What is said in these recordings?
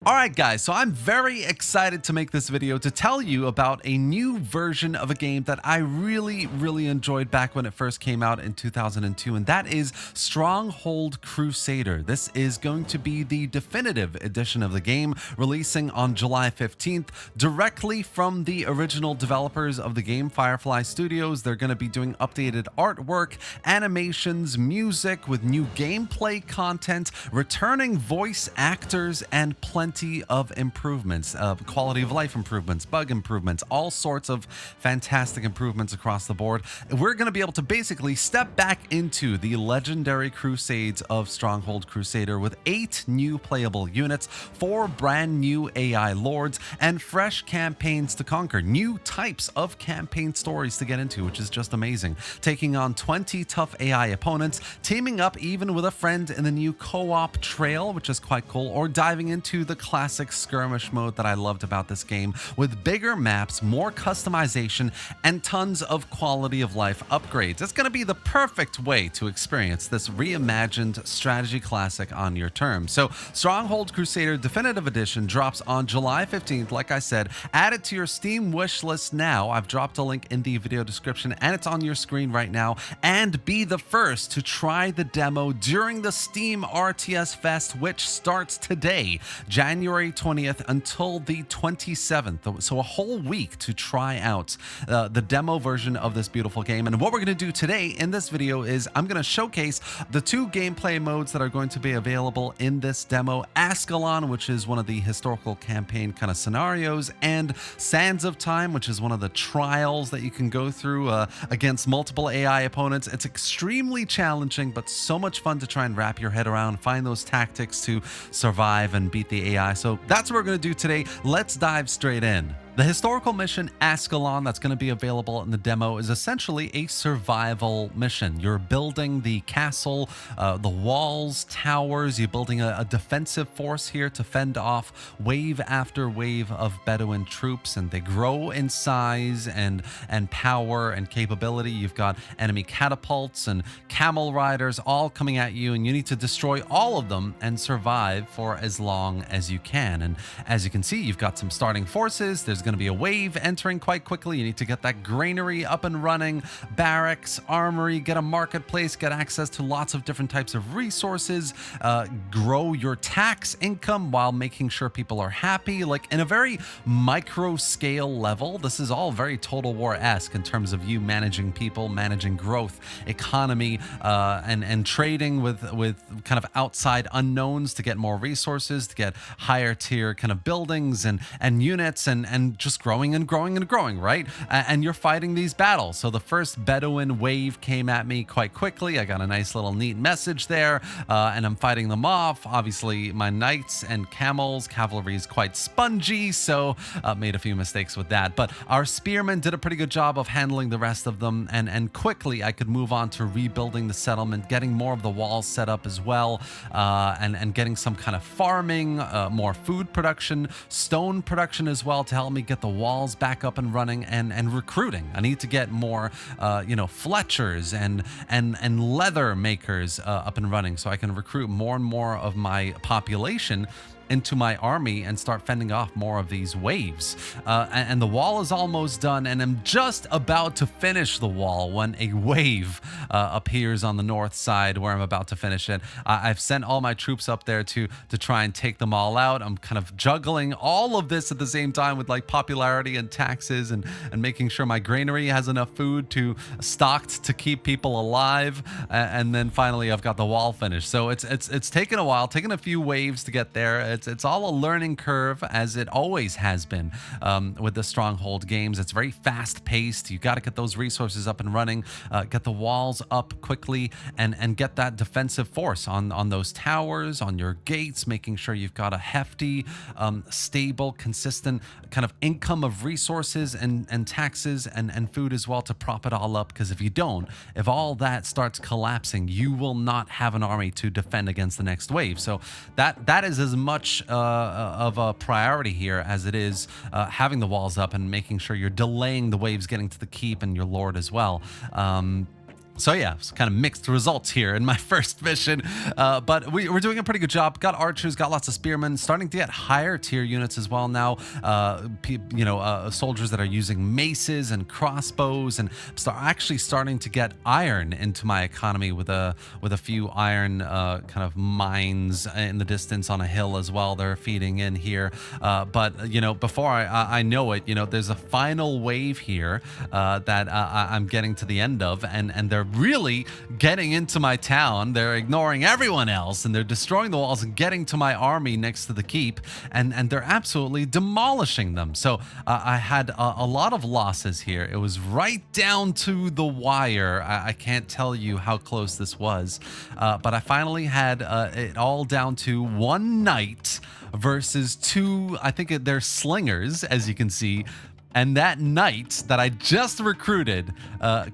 Alright guys, so I'm very excited to make this video to tell you about a new version of a game that I really enjoyed back when it first came out in 2002, and that is Stronghold Crusader. This is going to be the definitive edition of the game, releasing on July 15th, directly from the original developers of the game, Firefly Studios. They're going to be doing updated artwork, animations, music with new gameplay content, returning voice actors, and plenty of improvements, quality of life improvements, bug improvements, all sorts of fantastic improvements across the board. We're going to be able to basically step back into the legendary Crusades of Stronghold Crusader with 8 new playable units, 4 brand new AI lords, and fresh campaigns to conquer, new types of campaign stories to get into, which is just amazing. Taking on 20 tough AI opponents, teaming up even with a friend in the new co-op trail, which is quite cool, or diving into the classic skirmish mode that I loved about this game, with bigger maps, more customization, and tons of quality of life upgrades. It's going to be the perfect way to experience this reimagined strategy classic on your terms. So Stronghold Crusader Definitive Edition drops on July 15th. Like I said, add it to your Steam wish list now. I've dropped a link in the video description and it's on your screen right now. And be the first to try the demo during the Steam RTS Fest, which starts today, January 20th until the 27th. So a whole week to try out the demo version of this beautiful game. And what we're going to do today in this video is I'm going to showcase the 2 gameplay modes that are going to be available in this demo: Ascalon, which is one of the historical campaign kind of scenarios, and Sands of Time, which is one of the trials that you can go through against multiple AI opponents. It's extremely challenging, but so much fun to try and wrap your head around, find those tactics to survive and beat the AI. So that's what we're going to do today. Let's dive straight in. The historical mission Ascalon that's going to be available in the demo is essentially a survival mission. You're building the castle, the walls, towers. You're building a defensive force here to fend off wave after wave of Bedouin troops, and they grow in size and power and capability. You've got enemy catapults and camel riders all coming at you, and you need to destroy all of them and survive for as long as you can. And as you can see, you've got some starting forces. There's going to be a wave entering quite quickly. You need to get that granary up and running, barracks, armory, get a marketplace, get access to lots of different types of resources, grow your tax income while making sure people are happy, like in a very micro scale level. This is all very Total War-esque in terms of you managing people, managing growth, economy, and trading with kind of outside unknowns to get more resources, to get higher tier kind of buildings and units, and just growing and growing and growing, right? And you're fighting these battles. So the first Bedouin wave came at me quite quickly. I got a nice little neat message there, and I'm fighting them off. Obviously, my knights and camels, cavalry is quite spongy, so made a few mistakes with that. But our spearmen did a pretty good job of handling the rest of them, and quickly I could move on to rebuilding the settlement, getting more of the walls set up as well, and getting some kind of farming, more food production, stone production as well to help me get the walls back up and running, and recruiting. I need to get more, Fletchers and leather makers up and running so I can recruit more and more of my population into my army and start fending off more of these waves. And the wall is almost done, and I'm just about to finish the wall when a wave appears on the north side where I'm about to finish it. I've sent all my troops up there to try and take them all out. I'm kind of juggling all of this at the same time with like popularity and taxes and making sure my granary has enough food to stocked to keep people alive. And then finally I've got the wall finished. So it's taken a while, taken a few waves to get there. It's all a learning curve, as it always has been with the Stronghold games. It's very fast paced. You got to get those resources up and running, get the walls up quickly, and get that defensive force on those towers, on your gates, making sure you've got a hefty, stable, consistent kind of income of resources and taxes and food as well to prop it all up. Because if you don't, if all that starts collapsing, you will not have an army to defend against the next wave. So that is as much of a priority here as it is having the walls up and making sure you're delaying the waves getting to the keep and your lord as well. So yeah, it's kind of mixed results here in my first mission, but we're doing a pretty good job. Got archers, got lots of spearmen, starting to get higher tier units as well now. Soldiers that are using maces and crossbows, and actually starting to get iron into my economy with a few iron kind of mines in the distance on a hill as well. They're feeding in here, but before I know it, there's a final wave here that I'm getting to the end of, and they're really getting into my town. They're ignoring everyone else, and they're destroying the walls and getting to my army next to the keep, and they're absolutely demolishing them. So I had a lot of losses here. It was right down to the wire. I can't tell you how close this was, but I finally had it all down to one knight versus two, I think they're slingers, as you can see. And that knight that I just recruited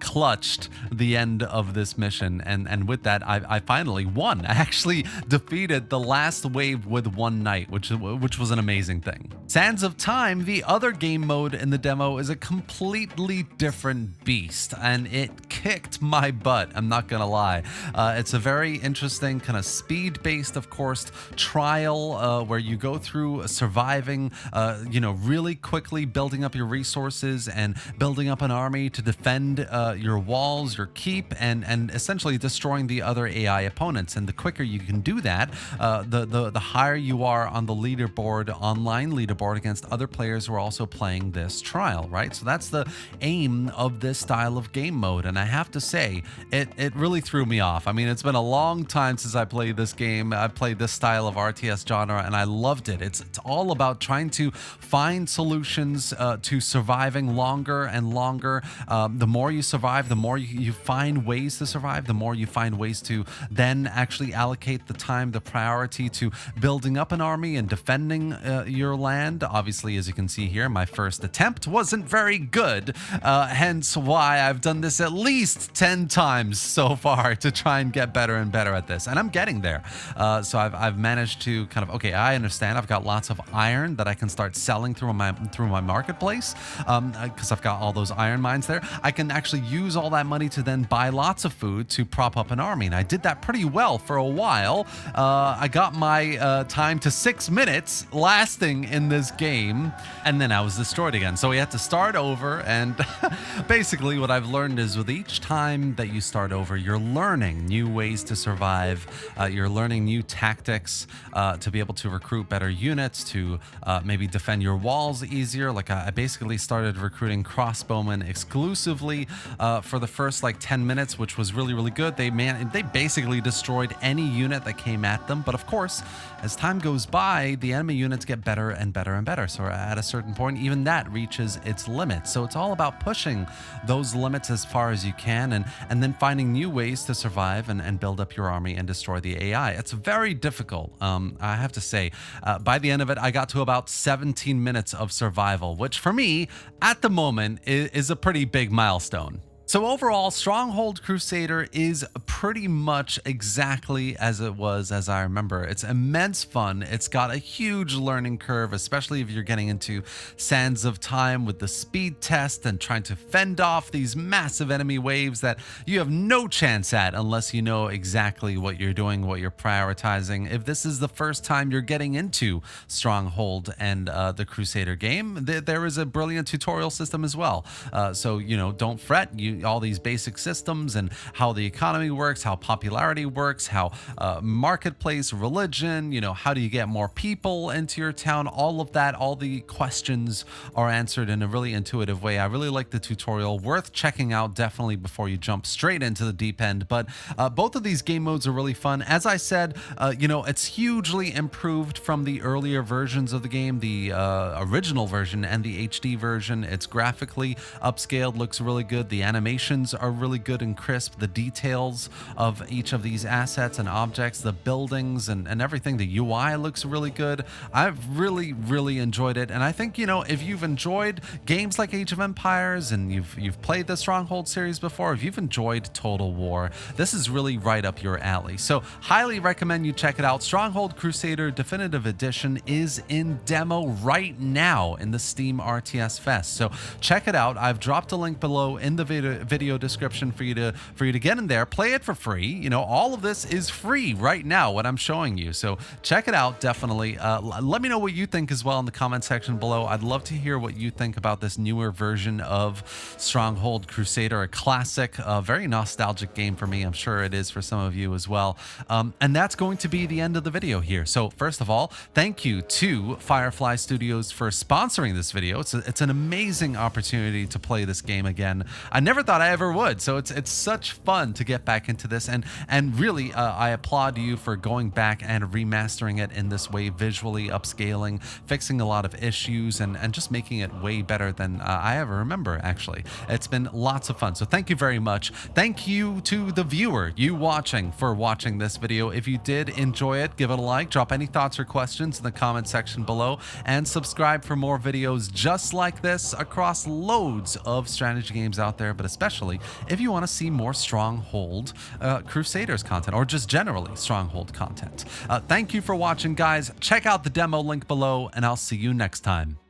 clutched the end of this mission. And with that, I finally won. I actually defeated the last wave with one knight, which was an amazing thing. Sands of Time, the other game mode in the demo, is a completely different beast. And it kicked my butt, I'm not gonna lie. It's a very interesting kind of speed-based, of course, trial where you go through surviving, really quickly building up your resources and building up an army to defend your walls, your keep, and essentially destroying the other AI opponents. And the quicker you can do that, the higher you are on the leaderboard, online leaderboard, against other players who are also playing this trial, right? So that's the aim of this style of game mode. And I have to say, it really threw me off. I mean, it's been a long time since I played this game. I played this style of RTS genre, and I loved it. It's all about trying to find solutions to surviving longer and longer. The more you survive, the more you find ways to survive, the more you find ways to then actually allocate the time, the priority to building up an army and defending your land. Obviously, as you can see here, my first attempt wasn't very good, hence why I've done this at least 10 times so far to try and get better and better at this, and I'm getting there. So I've managed to kind of, okay, I understand I've got lots of iron that I can start selling through my marketplace, because I've got all those iron mines there. I can actually use all that money to then buy lots of food to prop up an army, and I did that pretty well for a while. I got my time to 6 minutes lasting in this game, and then I was destroyed again. So we had to start over, and basically what I've learned is with each time that you start over, you're learning new ways to survive. You're learning new tactics to be able to recruit better units, to maybe defend your walls easier. Like I basically started recruiting crossbowmen exclusively for the first like 10 minutes, which was really, really good. They basically destroyed any unit that came at them. But of course, as time goes by, the enemy units get better and better and better. So at a certain point, even that reaches its limit. So it's all about pushing those limits as far as you can, and then finding new ways to survive and build up your army and destroy the AI. It's very difficult. I have to say, by the end of it, I got to about 17 minutes of survival, which for me, at the moment, is a pretty big milestone. So overall, Stronghold Crusader is pretty much exactly as it was as I remember. It's immense fun. It's got a huge learning curve, especially if you're getting into Sands of Time with the speed test and trying to fend off these massive enemy waves that you have no chance at unless you know exactly what you're doing, what you're prioritizing. If this is the first time you're getting into Stronghold and the Crusader game, there is a brilliant tutorial system as well. So, don't fret. All these basic systems and how the economy works, how popularity works, how marketplace, religion, how do you get more people into your town, all of that, all the questions are answered in a really intuitive way. I really like the tutorial, worth checking out definitely before you jump straight into the deep end. But both of these game modes are really fun. As I said, it's hugely improved from the earlier versions of the game, the original version and the HD version. It's graphically upscaled, looks really good. The animations are really good and crisp. The details of each of these assets and objects, the buildings and everything, the UI looks really good. I've really, really enjoyed it. And I think, if you've enjoyed games like Age of Empires and you've played the Stronghold series before, if you've enjoyed Total War, this is really right up your alley. So highly recommend you check it out. Stronghold Crusader Definitive Edition is in demo right now in the Steam RTS Fest. So check it out. I've dropped a link below in the video the video description for you to get in there, play it for free. You know, all of this is free right now, what I'm showing you. So check it out, definitely. Let me know what you think as well in the comment section below. I'd love to hear what you think about this newer version of Stronghold Crusader, a classic, very nostalgic game for me. I'm sure it is for some of you as well. And that's going to be the end of the video here. So first of all, thank you to Firefly Studios for sponsoring this video. It's an amazing opportunity to play this game again. I never thought I ever would, so it's such fun to get back into this, and really I applaud you for going back and remastering it in this way, visually upscaling, fixing a lot of issues, and just making it way better than I ever remember. Actually, it's been lots of fun, so thank you very much. Thank you to the viewer, you watching, for watching this video. If you did enjoy it, give it a like, drop any thoughts or questions in the comment section below, and subscribe for more videos just like this across loads of strategy games out there, but especially if you want to see more Stronghold Crusaders content, or just generally Stronghold content. Thank you for watching, guys. Check out the demo link below, and I'll see you next time.